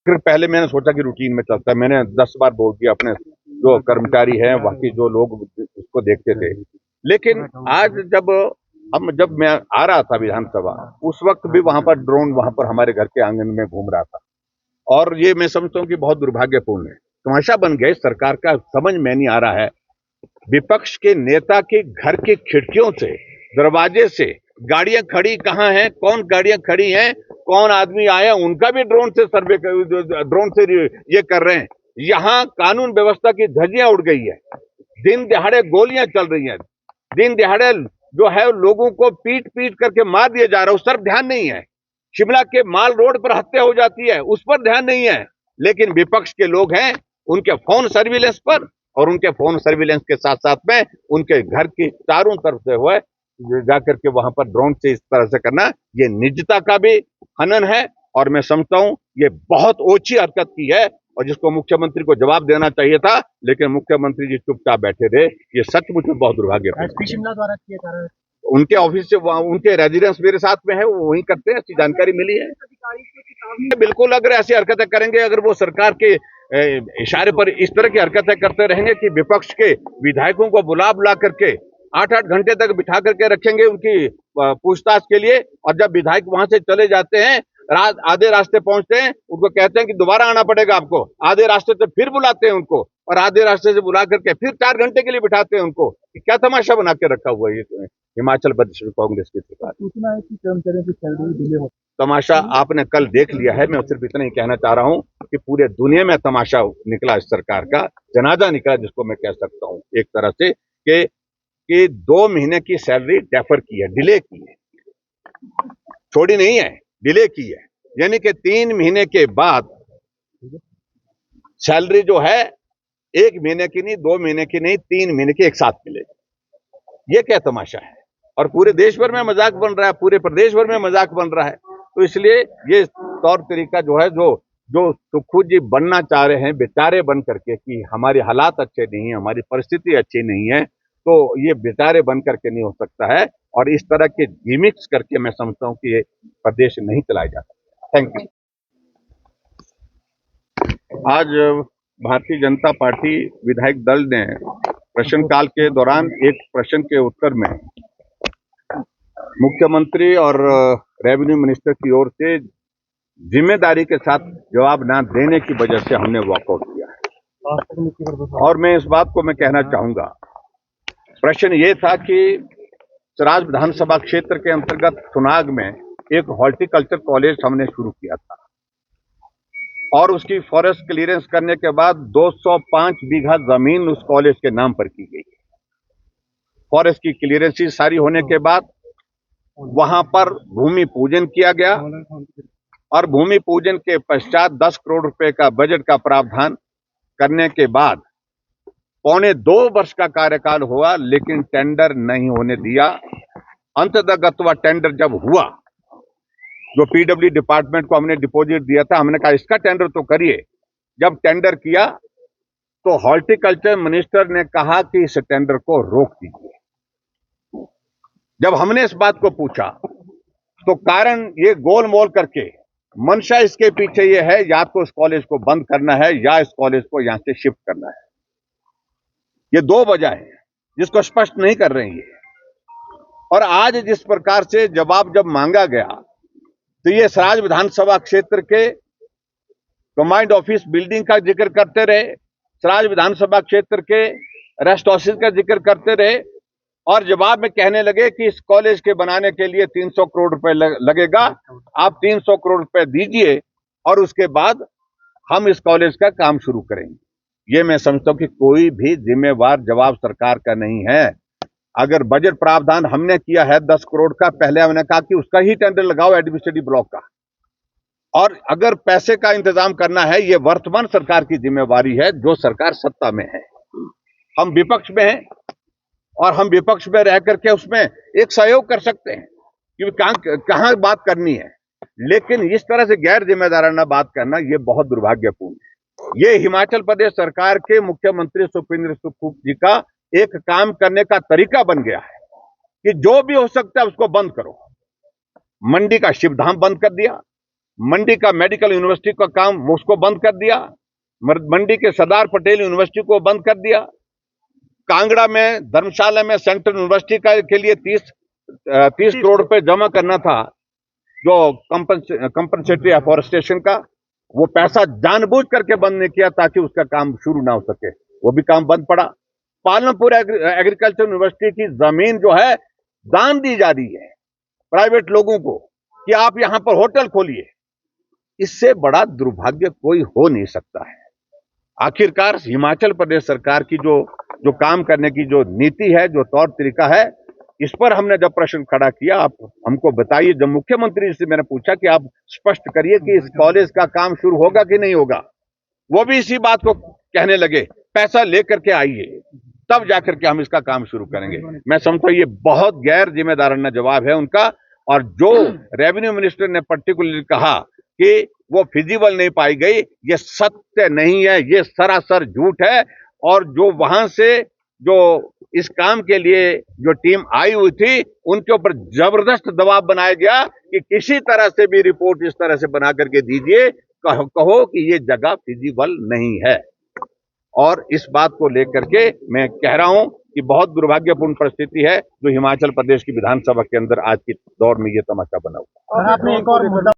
फिर पहले मैंने सोचा कि रूटीन में चलता है, मैंने 10 बार बोल दिया अपने जो कर्मचारी हैं, बाकी जो लोग उसको देखते थे। लेकिन आज जब मैं आ रहा था विधानसभा, उस वक्त भी वहां पर ड्रोन वहां पर हमारे घर के आंगन में घूम रहा था, और ये मैं समझता हूँ कि बहुत दुर्भाग्यपूर्ण है। तमाशा बन गया इस सरकार का, समझ में नहीं आ रहा है। विपक्ष के नेता के घर की खिड़कियों से, दरवाजे से गाड़ियां खड़ी कहां हैं, कौन गाड़ियां खड़ी हैं, कौन आदमी आया, उनका भी ड्रोन से सर्वे ड्रोन से ये कर रहे हैं। यहां कानून व्यवस्था की धज्जियां उड़ गई है। दिन दिहाड़े गोलियां चल रही हैं, दिन दिहाड़े जो है लोगों को पीट पीट करके मार दिया जा रहा है, उस पर ध्यान नहीं है। शिमला के माल रोड पर हत्या हो जाती है, उस पर ध्यान नहीं है। लेकिन विपक्ष के लोग हैं, उनके फोन सर्विलेंस पर, और उनके फोन सर्विलेंस के साथ साथ में उनके घर की चारों तरफ से हुए जाकर के वहां पर ड्रोन से इस तरह से करना, ये निजता का भी हनन है। और मैं समझता हूं ये बहुत ओछी हरकत की है, और जिसको मुख्यमंत्री को जवाब देना चाहिए था, लेकिन मुख्यमंत्री जी चुपचाप बैठे थे। ये सचमुच में बहुत दुर्भाग्यपूर्ण एसपी शिमला द्वारा किया जा रहा है। उनके ऑफिस से उनके रेजिडेंस मेरे साथ में है, वो वहीं करते हैं, ऐसी जानकारी मिली है। बिल्कुल, अगर ऐसी हरकतें करेंगे, अगर वो सरकार के इशारे पर इस तरह की हरकतें करते रहेंगे कि विपक्ष के विधायकों को बुला बुला करके 8-8 घंटे तक बिठा करके रखेंगे उनकी पूछताछ के लिए, और जब विधायक वहां से चले जाते हैं, आधे रास्ते पहुंचते हैं, उनको कहते हैं कि दोबारा आना पड़ेगा आपको, आधे रास्ते से फिर बुलाते हैं उनको, और आधे रास्ते से बुला करके फिर 4 घंटे के लिए बिठाते हैं उनको। क्या तमाशा बना के रखा हुआ है ये हिमाचल प्रदेश में कांग्रेस की सरकार। सूचना है कि कर्मचारियों की सैलरी डिले हो। तमाशा आपने कल देख लिया है। मैं सिर्फ इतना ही कहना चाह रहा हूं कि पूरे दुनिया में तमाशा निकला इस सरकार का, जनाजा निकला जिसको मैं कह सकता हूं एक तरह से, कि 2 महीने की सैलरी डेफर की है, डिले की है, छोड़ी नहीं है, डिले की है। यानी कि 3 महीने के बाद सैलरी जो है 1 महीने की नहीं, 2 महीने की नहीं, 3 महीने की एक साथ मिलेगी। ये क्या तमाशा है? और पूरे देश भर में मजाक बन रहा है, पूरे प्रदेश भर में मजाक बन रहा है। तो इसलिए ये तौर तरीका जो है, जो जो सुखू जी बनना चाह रहे हैं बेचारे बन करके, कि हमारे हालात अच्छे नहीं है, हमारी परिस्थिति अच्छी नहीं है, तो ये बेचारे बन करके नहीं हो सकता है। और इस तरह के गिमिक्स करके मैं समझता हूं कि ये प्रदेश नहीं चलाया जा सकता। Thank you. आज भारतीय जनता पार्टी विधायक दल ने प्रश्नकाल के दौरान एक प्रश्न के उत्तर में मुख्यमंत्री और रेवेन्यू मिनिस्टर की ओर से जिम्मेदारी के साथ जवाब ना देने की वजह से हमने वॉकआउट किया है। और मैं इस बात को मैं कहना चाहूंगा, प्रश्न ये था कि सराज विधानसभा क्षेत्र के अंतर्गत सुनाग में एक हॉर्टिकल्चर कॉलेज हमने शुरू किया था, और उसकी फॉरेस्ट क्लियरेंस करने के बाद 205 बीघा जमीन उस कॉलेज के नाम पर की गई। फॉरेस्ट की क्लियरेंस सारी होने के बाद वहां पर भूमि पूजन किया गया, और भूमि पूजन के पश्चात 10 करोड़ रुपए का बजट का प्रावधान करने के बाद 1.25 वर्ष का कार्यकाल हुआ, लेकिन टेंडर नहीं होने दिया। अंततः टेंडर जब हुआ, जो पीडब्ल्यू डिपार्टमेंट को हमने डिपॉजिट दिया था, हमने कहा इसका टेंडर तो करिए। जब टेंडर किया तो हॉर्टिकल्चर मिनिस्टर ने कहा कि इस टेंडर को रोक दीजिए। जब हमने इस बात को पूछा तो कारण ये गोल मोल करके, मंशा इसके पीछे ये है, या तो इस कॉलेज को बंद करना है या इस कॉलेज को यहां से शिफ्ट करना है। ये 2 वजह है जिसको स्पष्ट नहीं कर रहे हैं। और आज जिस प्रकार से जवाब जब मांगा गया, तो ये सराज विधानसभा क्षेत्र के कमांड ऑफिस बिल्डिंग का जिक्र करते रहे, सराज विधानसभा क्षेत्र के रेस्ट हाउसेज का जिक्र करते रहे, और जवाब में कहने लगे कि इस कॉलेज के बनाने के लिए 300 करोड़ रुपए लगेगा, आप 300 करोड़ रुपए दीजिए और उसके बाद हम इस कॉलेज का काम शुरू करेंगे। ये मैं समझता हूं कि कोई भी जिम्मेवार जवाब सरकार का नहीं है। अगर बजट प्रावधान हमने किया है 10 करोड़ का, पहले हमने कहा कि उसका ही टेंडर लगाओ एडमिनिस्ट्रेटिव ब्लॉक का, और अगर पैसे का इंतजाम करना है, ये वर्तमान सरकार की जिम्मेवारी है, जो सरकार सत्ता में है। हम विपक्ष में हैं, और हम विपक्ष में रह करके उसमें एक सहयोग कर सकते हैं कि कहां बात करनी है, लेकिन इस तरह से गैर जिम्मेदाराना बात करना ये बहुत दुर्भाग्यपूर्ण है। ये हिमाचल प्रदेश सरकार के मुख्यमंत्री सुखविंदर सुक्खू जी का एक काम करने का तरीका बन गया है कि जो भी हो सकता है उसको बंद करो। मंडी का शिवधाम बंद कर दिया, मंडी का मेडिकल यूनिवर्सिटी का काम उसको बंद कर दिया, मंडी के सरदार पटेल यूनिवर्सिटी को बंद कर दिया, कांगड़ा में धर्मशाला में सेंट्रल यूनिवर्सिटी के लिए 30 करोड़ रुपए जमा करना था, जो कंपनसेटरी एफॉरेस्टेशन का, वो पैसा जानबूझ करके बंद नहीं किया ताकि उसका काम शुरू ना हो सके, वो भी काम बंद पड़ा। पालनपुर एग्रीकल्चर यूनिवर्सिटी की जमीन जो है दान दी जा रही है प्राइवेट लोगों को कि आप यहां पर होटल खोलिए। इससे बड़ा दुर्भाग्य कोई हो नहीं सकता है। आखिरकार हिमाचल प्रदेश सरकार की जो काम करने की जो नीति है, जो तौर तरीका है, इस पर हमने जब प्रश्न खड़ा किया, आप हमको बताइए। जब मुख्यमंत्री से मैंने पूछा कि आप स्पष्ट करिए कि इस कॉलेज का काम शुरू होगा कि नहीं होगा, वो भी इसी बात को कहने लगे, पैसा लेकर के आइए तब जाकर के हम इसका काम शुरू करेंगे। मैं समझता हूं ये बहुत गैर जिम्मेदाराना जवाब है उनका। और जो रेवेन्यू मिनिस्टर ने पर्टिकुलरली कहा कि वो फिजिबल नहीं पाई गई, ये सत्य नहीं है, ये सरासर झूठ है। और जो वहां से जो इस काम के लिए जो टीम आई हुई थी, उनके ऊपर जबरदस्त दबाव बनाया गया कि किसी तरह से भी रिपोर्ट इस तरह से बना करके दीजिए, कहो कि ये जगह फिजिबल नहीं है। और इस बात को लेकर के मैं कह रहा हूं कि बहुत दुर्भाग्यपूर्ण परिस्थिति है जो हिमाचल प्रदेश की विधानसभा के अंदर आज के दौर में ये तमाशा बना हुआ। आपने एक और मुद्दा